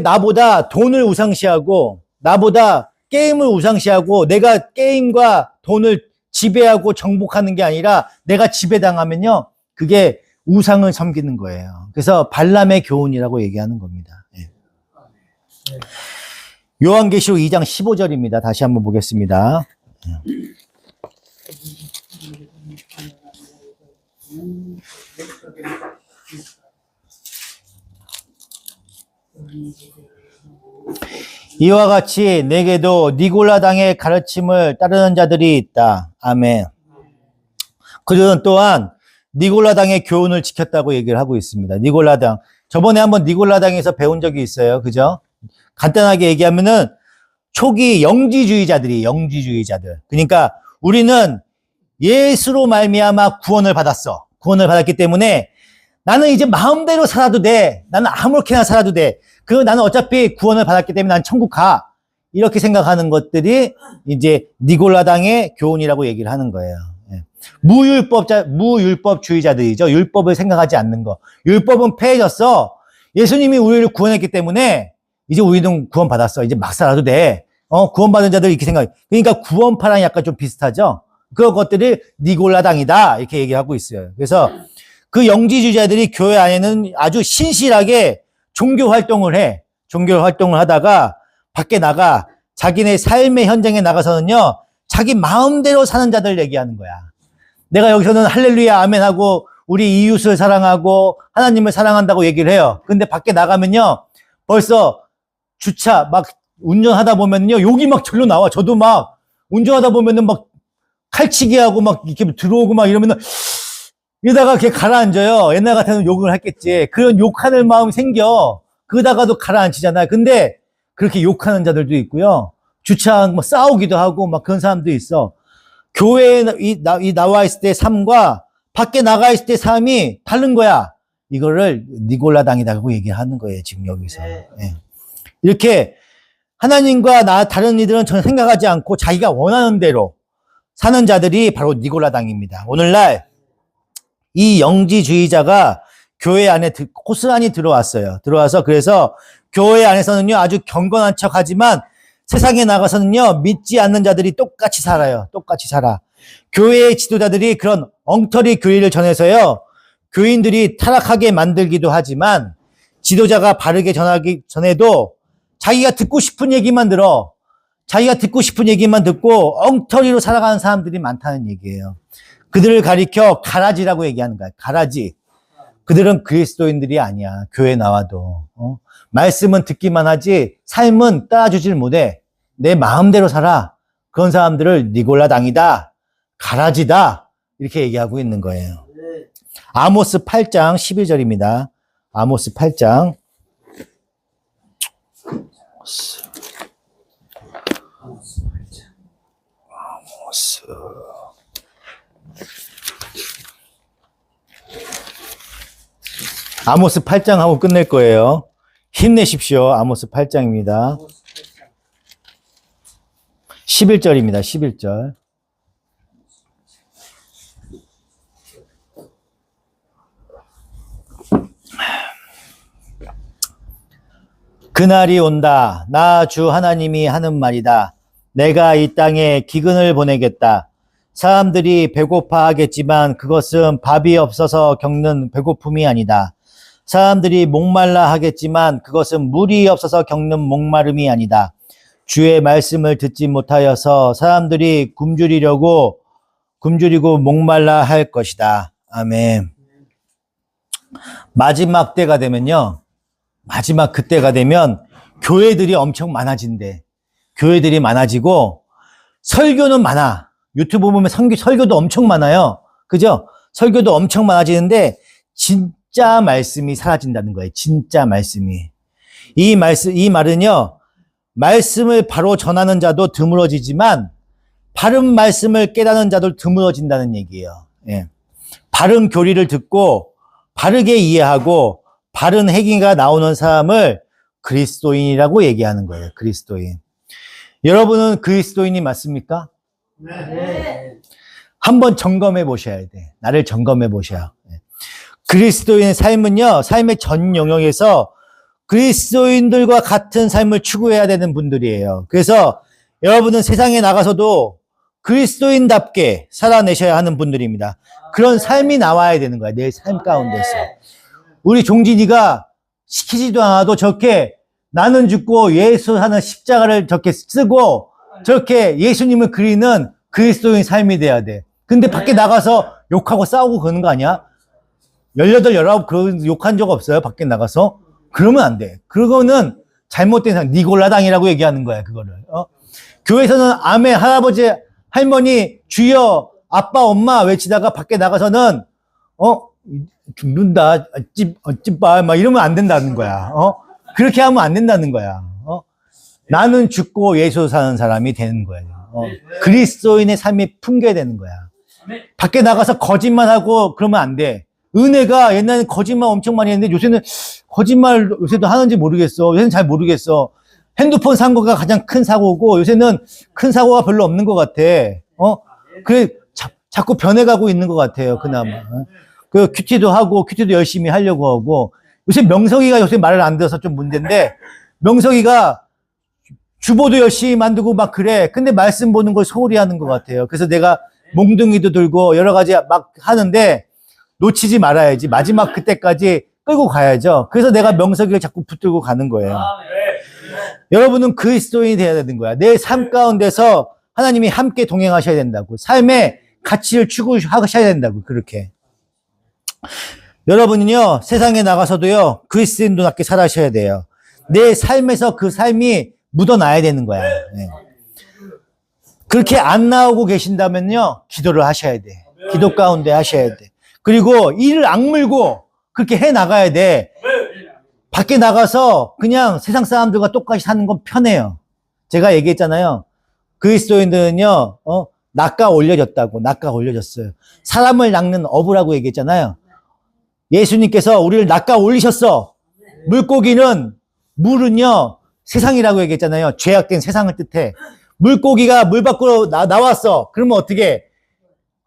나보다 돈을 우상시하고 나보다 게임을 우상시하고 내가 게임과 돈을 지배하고 정복하는 게 아니라 내가 지배당하면요, 그게 우상을 섬기는 거예요. 그래서 발람의 교훈이라고 얘기하는 겁니다. 네. 요한계시록 2장 15절입니다. 다시 한번 보겠습니다. 이와 같이 내게도 니골라당의 가르침을 따르는 자들이 있다. 아멘. 그들은 또한 니골라당의 교훈을 지켰다고 얘기를 하고 있습니다. 니골라당. 저번에 한번 니골라당에서 배운 적이 있어요. 그죠? 간단하게 얘기하면은 초기 영지주의자들. 그러니까 우리는 예수로 말미암아 구원을 받았어. 구원을 받았기 때문에 나는 이제 마음대로 살아도 돼. 나는 아무렇게나 살아도 돼. 나는 어차피 구원을 받았기 때문에 난 천국 가. 이렇게 생각하는 것들이 이제 니골라당의 교훈이라고 얘기를 하는 거예요. 무율법주의자들이죠. 율법을 생각하지 않는 거. 율법은 폐해졌어. 예수님이 우리를 구원했기 때문에 이제 우리는 구원받았어. 이제 막 살아도 돼. 구원받은 자들 이렇게 생각해. 그러니까 구원파랑 약간 좀 비슷하죠. 그런 것들이 니골라당이다. 이렇게 얘기하고 있어요. 그래서 그 영지주의자들이 교회 안에는 아주 신실하게 종교 활동을 해. 종교 활동을 하다가 밖에 나가 자기네 삶의 현장에 나가서는요, 자기 마음대로 사는 자들 얘기하는 거야. 내가 여기서는 할렐루야 아멘 하고 우리 이웃을 사랑하고 하나님을 사랑한다고 얘기를 해요. 근데 밖에 나가면요, 벌써 주차 막 운전하다 보면요, 욕이 막 절로 나와. 저도 막 운전하다 보면은 막 칼치기 하고 막 이렇게 들어오고 막 이러면은 이러다가 걔 가라앉아요. 옛날 같으면 욕을 했겠지. 그런 욕하는 마음이 생겨. 그러다가도 가라앉히잖아요. 근데 그렇게 욕하는 자들도 있고요. 주차 뭐 싸우기도 하고 막 그런 사람도 있어. 교회에 나와 있을 때 삶과 밖에 나가 있을 때 삶이 다른 거야. 이거를 니골라당이라고 얘기하는 거예요. 지금 여기서. 예. 이렇게 하나님과 다른 이들은 전혀 생각하지 않고 자기가 원하는 대로 사는 자들이 바로 니골라당입니다. 오늘날 이 영지주의자가 교회 안에 고스란히 들어왔어요. 들어와서 그래서 교회 안에서는요, 아주 경건한 척 하지만 세상에 나가서는요, 믿지 않는 자들이 똑같이 살아요. 똑같이 살아. 교회의 지도자들이 그런 엉터리 교리를 전해서요, 교인들이 타락하게 만들기도 하지만 지도자가 바르게 전하기 전에도 자기가 듣고 싶은 얘기만 들어. 자기가 듣고 싶은 얘기만 듣고 엉터리로 살아가는 사람들이 많다는 얘기예요. 그들을 가리켜 가라지라고 얘기하는 거야. 가라지. 그들은 그리스도인들이 아니야. 교회 나와도. 말씀은 듣기만 하지 삶은 따라주질 못해. 내 마음대로 살아. 그런 사람들을 니골라당이다. 가라지다. 이렇게 얘기하고 있는 거예요. 아모스 8장 11절입니다. 아모스 8장. 아모스 8장 하고 끝낼 거예요. 힘내십시오. 아모스 8장입니다. 11절입니다. 11절. 그날이 온다. 나 주 하나님이 하는 말이다. 내가 이 땅에 기근을 보내겠다. 사람들이 배고파하겠지만 그것은 밥이 없어서 겪는 배고픔이 아니다. 사람들이 목말라 하겠지만 그것은 물이 없어서 겪는 목마름이 아니다. 주의 말씀을 듣지 못하여서 사람들이 굶주리고 목말라 할 것이다. 아멘. 마지막 때가 되면요. 마지막 그때가 되면 교회들이 엄청 많아진대. 교회들이 많아지고 설교는 많아. 유튜브 보면 설교도 엄청 많아요. 그죠? 설교도 엄청 많아지는데 진짜 말씀이 사라진다는 거예요. 진짜 말씀이. 이 말은요. 말씀을 바로 전하는 자도 드물어지지만 바른 말씀을 깨닫는 자도 드물어진다는 얘기예요. 예. 바른 교리를 듣고 바르게 이해하고 바른 행위가 나오는 사람을 그리스도인이라고 얘기하는 거예요. 그리스도인. 여러분은 그리스도인이 맞습니까? 네. 한번 점검해 보셔야 돼. 나를 점검해 보셔야. 그리스도인의 삶은요, 삶의 전 영역에서 그리스도인들과 같은 삶을 추구해야 되는 분들이에요. 그래서 여러분은 세상에 나가서도 그리스도인답게 살아내셔야 하는 분들입니다. 그런 삶이 나와야 되는 거야. 내 삶 가운데서. 우리 종진이가 시키지도 않아도 저렇게 나는 죽고 예수 하는 십자가를 저렇게 쓰고 저렇게 예수님을 그리는 그리스도인 삶이 돼야 돼. 근데 밖에 나가서 욕하고 싸우고 그러는 거 아니야? 18, 19 그런 욕한 적 없어요? 밖에 나가서? 그러면 안 돼. 그거는 잘못된 삶, 니골라당이라고 얘기하는 거야, 그거를. 교회에서는 아멘, 할아버지, 할머니, 주여, 아빠, 엄마 외치다가 밖에 나가서는, 죽는다, 찌빠, 막 이러면 안 된다는 거야. 그렇게 하면 안 된다는 거야. 나는 죽고 예수 사는 사람이 되는 거예요. 그리스도인의 삶이 풍겨되는 거야. 밖에 나가서 거짓말하고 그러면 안 돼. 은혜가 옛날에는 거짓말 엄청 많이 했는데 요새는 거짓말 요새도 하는지 모르겠어. 요새는 잘 모르겠어. 핸드폰 산 거가 가장 큰 사고고 요새는 큰 사고가 별로 없는 것 같아. 그래 자꾸 변해가고 있는 것 같아요. 그나마. 그 큐티도 하고 큐티도 열심히 하려고 하고 요새 명석이가 요새 말을 안 들어서 좀 문제인데 명석이가 주보도 열심히 만들고 막 그래. 근데 말씀 보는 걸 소홀히 하는 것 같아요. 그래서 내가 몽둥이도 들고 여러 가지 막 하는데 놓치지 말아야지. 마지막 그때까지 끌고 가야죠. 그래서 내가 명석이를 자꾸 붙들고 가는 거예요. 여러분은 그리스도인이 돼야 되는 거야. 내 삶 가운데서 하나님이 함께 동행하셔야 된다고. 삶의 가치를 추구하셔야 된다고. 그렇게. 여러분은요, 세상에 나가서도요, 그리스도인답게 살아셔야 돼요. 내 삶에서 그 삶이 묻어나야 되는 거야. 네. 그렇게 안 나오고 계신다면요, 기도를 하셔야 돼. 기도 가운데 하셔야 돼. 그리고 이를 악물고 그렇게 해 나가야 돼. 밖에 나가서 그냥 세상 사람들과 똑같이 사는 건 편해요. 제가 얘기했잖아요. 그리스도인들은요, 낚아 올려졌다고, 낚아 올려졌어요. 사람을 낚는 어부라고 얘기했잖아요. 예수님께서 우리를 낚아 올리셨어. 물은요, 세상이라고 얘기했잖아요. 죄악된 세상을 뜻해. 물고기가 물 밖으로 나왔어. 그러면 어떻게?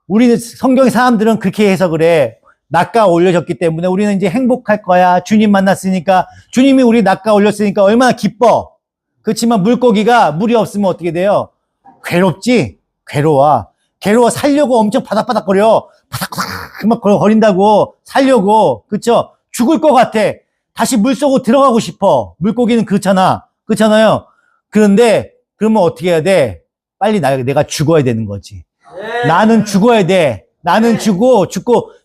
우리는 성경의 사람들은 그렇게 해석을 해. 낚아 올려졌기 때문에 우리는 이제 행복할 거야. 주님 만났으니까, 주님이 우리 낚아 올렸으니까 얼마나 기뻐. 그렇지만 물고기가 물이 없으면 어떻게 돼요? 괴롭지? 괴로워 살려고 엄청 바닥바닥거려. 바닥바닥 막 거린다고 살려고. 그쵸? 죽을 것 같아. 다시 물속으로 들어가고 싶어. 물고기는 그렇잖아요. 그런데 그러면 어떻게 해야 돼? 빨리 내가 죽어야 되는 거지. 나는 죽어야 돼. 나는 죽고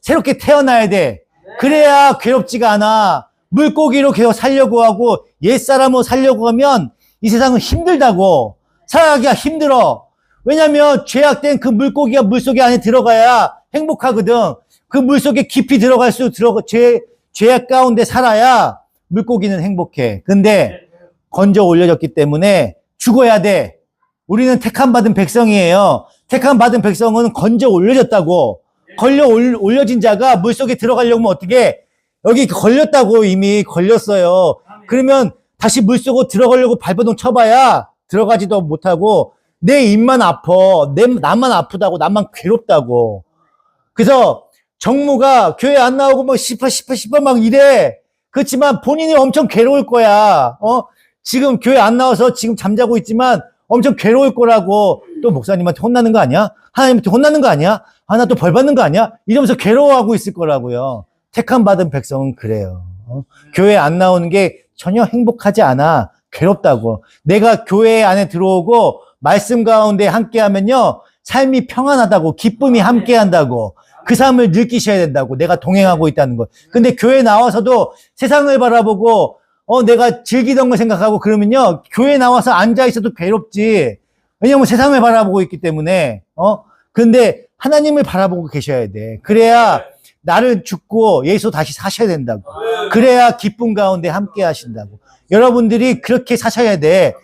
새롭게 태어나야 돼. 그래야 괴롭지가 않아. 물고기로 계속 살려고 하고 옛사람으로 살려고 하면 이 세상은 힘들다고. 살아가기가 힘들어. 왜냐면 죄악된 그 물고기가 물속에 안에 들어가야 행복하거든. 그 물속에 깊이 들어갈수록 죄악 가운데 살아야 물고기는 행복해. 근데 건져 올려졌기 때문에 죽어야 돼. 우리는 택함 받은 백성이에요. 택함 받은 백성은 건져 올려졌다고. 걸려 올려진 자가 물속에 들어가려면 어떻게? 여기 걸렸다고. 이미 걸렸어요. 그러면 다시 물속으로 들어가려고 발버둥 쳐봐야 들어가지도 못하고 내 입만 아파. 나만 아프다고. 나만 괴롭다고. 그래서 정무가 교회 안 나오고 막 싶어 막 이래. 그렇지만 본인이 엄청 괴로울 거야. 지금 교회 안 나와서 지금 잠자고 있지만 엄청 괴로울 거라고. 또 목사님한테 혼나는 거 아니야? 하나님한테 혼나는 거 아니야? 나 또 벌 받는 거 아니야? 이러면서 괴로워하고 있을 거라고요. 택함 받은 백성은 그래요. 교회 안 나오는 게 전혀 행복하지 않아. 괴롭다고. 내가 교회 안에 들어오고 말씀 가운데 함께 하면요, 삶이 평안하다고. 기쁨이 함께 한다고. 그 삶을 느끼셔야 된다고. 내가 동행하고 있다는 거. 근데 교회 나와서도 세상을 바라보고 내가 즐기던 걸 생각하고 그러면요, 교회 나와서 앉아 있어도 괴롭지. 왜냐면 세상을 바라보고 있기 때문에. 근데 하나님을 바라보고 계셔야 돼. 그래야 나를 죽고 예수 다시 사셔야 된다고. 그래야 기쁨 가운데 함께 하신다고. 여러분들이 그렇게 사셔야 돼.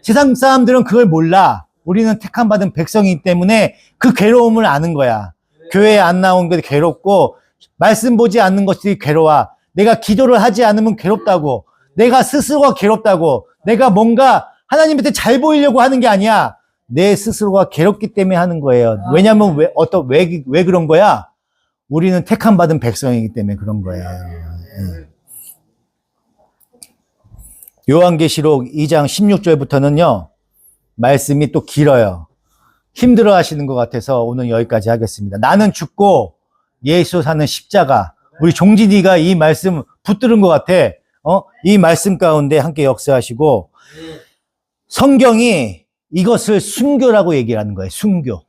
세상 사람들은 그걸 몰라. 우리는 택함 받은 백성이기 때문에 그 괴로움을 아는 거야. 교회에 안 나온 게 괴롭고 말씀 보지 않는 것이 괴로워. 내가 기도를 하지 않으면 괴롭다고. 내가 스스로가 괴롭다고. 내가 뭔가 하나님한테 잘 보이려고 하는 게 아니야. 내 스스로가 괴롭기 때문에 하는 거예요. 왜냐면 왜 그런 거야? 우리는 택함 받은 백성이기 때문에 그런 거야. 요한계시록 2장 16절부터는요, 말씀이 또 길어요. 힘들어 하시는 것 같아서 오늘 여기까지 하겠습니다. 나는 죽고 예수 사는 십자가. 우리 종진이가 이 말씀 붙들은 것 같아. 이 말씀 가운데 함께 역사하시고, 성경이 이것을 순교라고 얘기를 하는 거예요. 순교.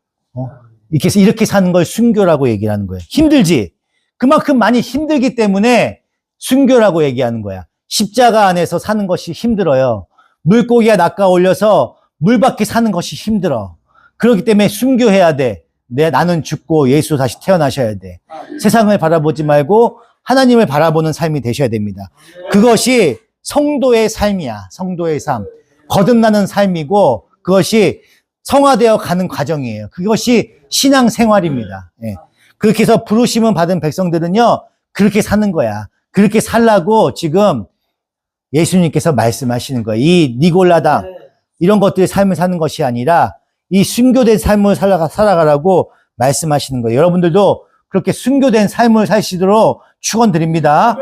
이렇게 사는 걸 순교라고 얘기를 하는 거예요. 힘들지? 그만큼 많이 힘들기 때문에 순교라고 얘기하는 거야. 십자가 안에서 사는 것이 힘들어요. 물고기가 낚아 올려서 물 밖에 사는 것이 힘들어. 그렇기 때문에 순교해야 돼. 나는 죽고 예수 다시 태어나셔야 돼. 세상을 바라보지 말고 하나님을 바라보는 삶이 되셔야 됩니다. 그것이 성도의 삶이야. 성도의 삶. 거듭나는 삶이고 그것이 성화되어 가는 과정이에요. 그것이 신앙생활입니다. 예. 그렇게 해서 부르심을 받은 백성들은요, 그렇게 사는 거야. 그렇게 살라고 지금 예수님께서 말씀하시는 거예요. 이 니골라당, 이런 것들의 삶을 사는 것이 아니라 이 순교된 삶을 살아가라고 말씀하시는 거예요. 여러분들도 그렇게 순교된 삶을 사시도록 축원드립니다.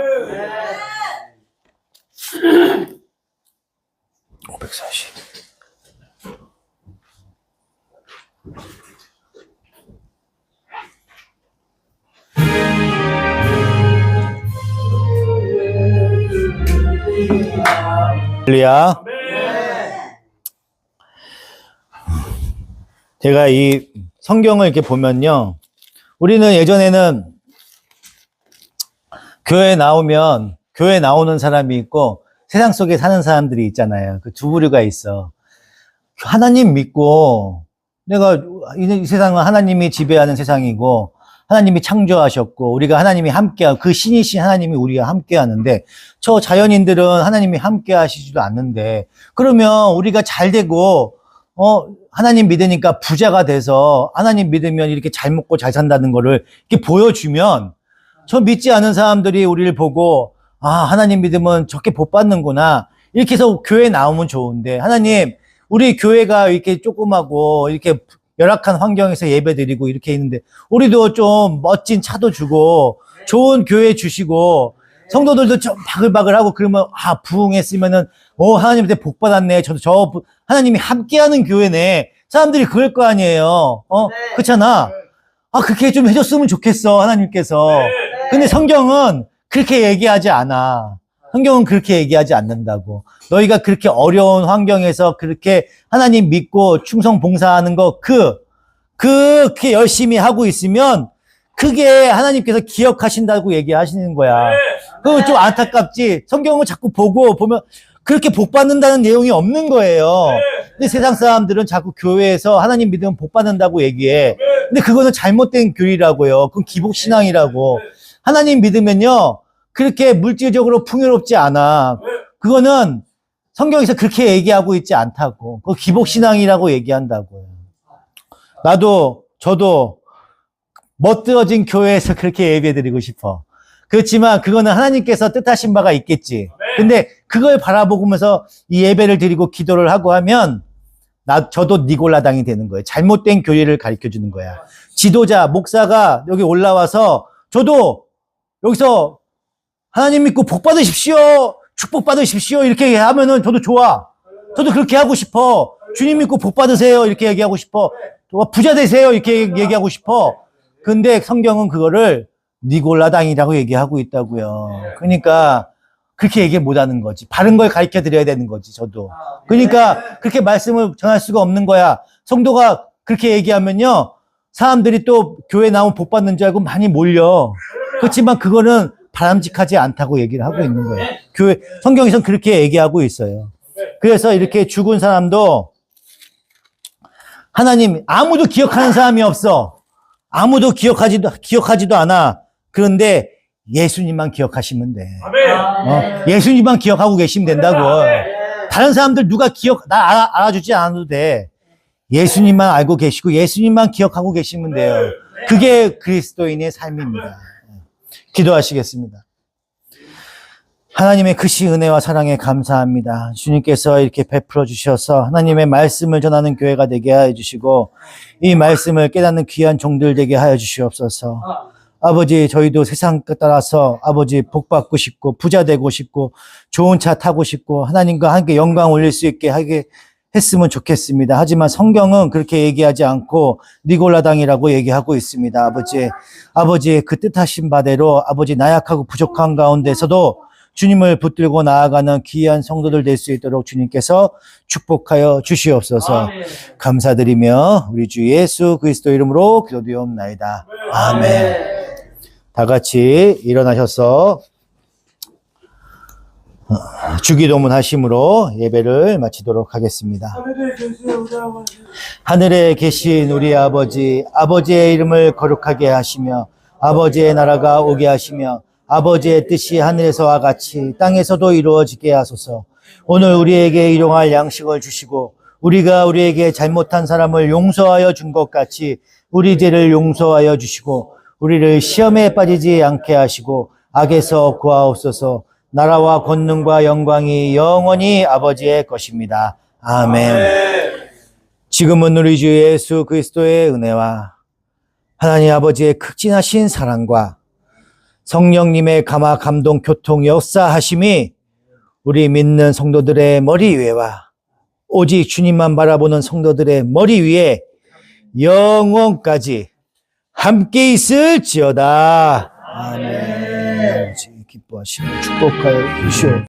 540. 할렐루야. 제가 이 성경을 이렇게 보면요. 우리는 예전에는 교회 나오는 사람이 있고 세상 속에 사는 사람들이 있잖아요. 그 두 부류가 있어. 하나님 믿고 내가 이 세상은 하나님이 지배하는 세상이고 하나님이 창조하셨고 우리가 하나님이 함께하고 그 신이신 하나님이 우리가 함께하는데 저 자연인들은 하나님이 함께하시지도 않는데 그러면 우리가 잘 되고 하나님 믿으니까 부자가 돼서 하나님 믿으면 이렇게 잘 먹고 잘 산다는 거를 이렇게 보여주면 저 믿지 않은 사람들이 우리를 보고 하나님 믿으면 저렇게 복 받는구나 이렇게 해서 교회 나오면 좋은데 하나님 우리 교회가 이렇게 조그마고 이렇게 열악한 환경에서 예배드리고 이렇게 있는데 우리도 좀 멋진 차도 주고 좋은 교회 주시고 성도들도 좀 바글바글하고 그러면 부흥했으면은 하나님한테 복 받았네. 저 하나님이 함께하는 교회네. 사람들이 그럴 거 아니에요. 그렇잖아. 그렇게 좀 해줬으면 좋겠어 하나님께서. 근데 성경은 그렇게 얘기하지 않아. 성경은 그렇게 얘기하지 않는다고. 너희가 그렇게 어려운 환경에서 그렇게 하나님 믿고 충성 봉사하는 거 그렇게 열심히 하고 있으면 그게 하나님께서 기억하신다고 얘기하시는 거야. 그거 좀 안타깝지. 성경을 자꾸 보면 그렇게 복 받는다는 내용이 없는 거예요. 근데 세상 사람들은 자꾸 교회에서 하나님 믿으면 복 받는다고 얘기해. 근데 그거는 잘못된 교리라고요. 그건 기복신앙이라고. 하나님 믿으면요. 그렇게 물질적으로 풍요롭지 않아. 그거는 성경에서 그렇게 얘기하고 있지 않다고. 그거 기복신앙이라고 얘기한다고요. 저도 멋들어진 교회에서 그렇게 예배드리고 싶어. 그렇지만 그거는 하나님께서 뜻하신 바가 있겠지. 근데 그걸 바라보면서 이 예배를 드리고 기도를 하고 하면 저도 니골라당이 되는 거예요. 잘못된 교리를 가르쳐 주는 거야. 지도자, 목사가 여기 올라와서 저도 여기서 하나님 믿고 복 받으십시오. 축복 받으십시오. 이렇게 하면은 저도 좋아. 저도 그렇게 하고 싶어. 주님 믿고 복 받으세요. 이렇게 얘기하고 싶어. 부자 되세요. 이렇게 얘기하고 싶어. 근데 성경은 그거를 니골라당이라고 얘기하고 있다고요. 그러니까 그렇게 얘기 못 하는 거지. 바른 걸 가르쳐 드려야 되는 거지, 저도. 그러니까 그렇게 말씀을 전할 수가 없는 거야. 성도가 그렇게 얘기하면요. 사람들이 또 교회 나오면 복 받는 줄 알고 많이 몰려. 그렇지만 그거는 바람직하지 않다고 얘기를 하고 있는 거예요. 성경에서는 그렇게 얘기하고 있어요. 그래서 이렇게 죽은 사람도 하나님 아무도 기억하는 사람이 없어. 아무도 기억하지도 않아. 그런데 예수님만 기억하시면 돼. 예수님만 기억하고 계시면 된다고. 다른 사람들 누가 나 알아주지 않아도 돼. 예수님만 알고 계시고 예수님만 기억하고 계시면 돼요. 그게 그리스도인의 삶입니다. 기도하시겠습니다. 하나님의 크신 은혜와 사랑에 감사합니다. 주님께서 이렇게 베풀어 주셔서 하나님의 말씀을 전하는 교회가 되게 하여 주시고 이 말씀을 깨닫는 귀한 종들 되게 하여 주시옵소서. 아버지, 저희도 세상 따라서 아버지 복 받고 싶고 부자 되고 싶고 좋은 차 타고 싶고 하나님과 함께 영광 올릴 수 있게 하게 했으면 좋겠습니다. 하지만 성경은 그렇게 얘기하지 않고 니골라당이라고 얘기하고 있습니다. 아버지의 그 뜻하신 바대로 아버지 나약하고 부족한 가운데서도 주님을 붙들고 나아가는 귀한 성도들 될 수 있도록 주님께서 축복하여 주시옵소서. 감사드리며 우리 주 예수 그리스도 이름으로 기도드리옵나이다. 아멘. 다 같이 일어나셔서 주기도문 하심으로 예배를 마치도록 하겠습니다. 하늘에 계신 우리 아버지, 아버지의 이름을 거룩하게 하시며 아버지의 나라가 오게 하시며 아버지의 뜻이 하늘에서와 같이 땅에서도 이루어지게 하소서. 오늘 우리에게 일용할 양식을 주시고 우리가 우리에게 잘못한 사람을 용서하여 준 것 같이 우리 죄를 용서하여 주시고 우리를 시험에 빠지지 않게 하시고 악에서 구하옵소서. 나라와 권능과 영광이 영원히 아버지의 것입니다. 아멘. 지금은 우리 주 예수 그리스도의 은혜와 하나님 아버지의 극진하신 사랑과 성령님의 감화 감동 교통 역사하심이 우리 믿는 성도들의 머리 위에와 오직 주님만 바라보는 성도들의 머리 위에 영원까지 함께 있을지어다. 아멘. 기뻐하시며 축복하여 주시옵소서.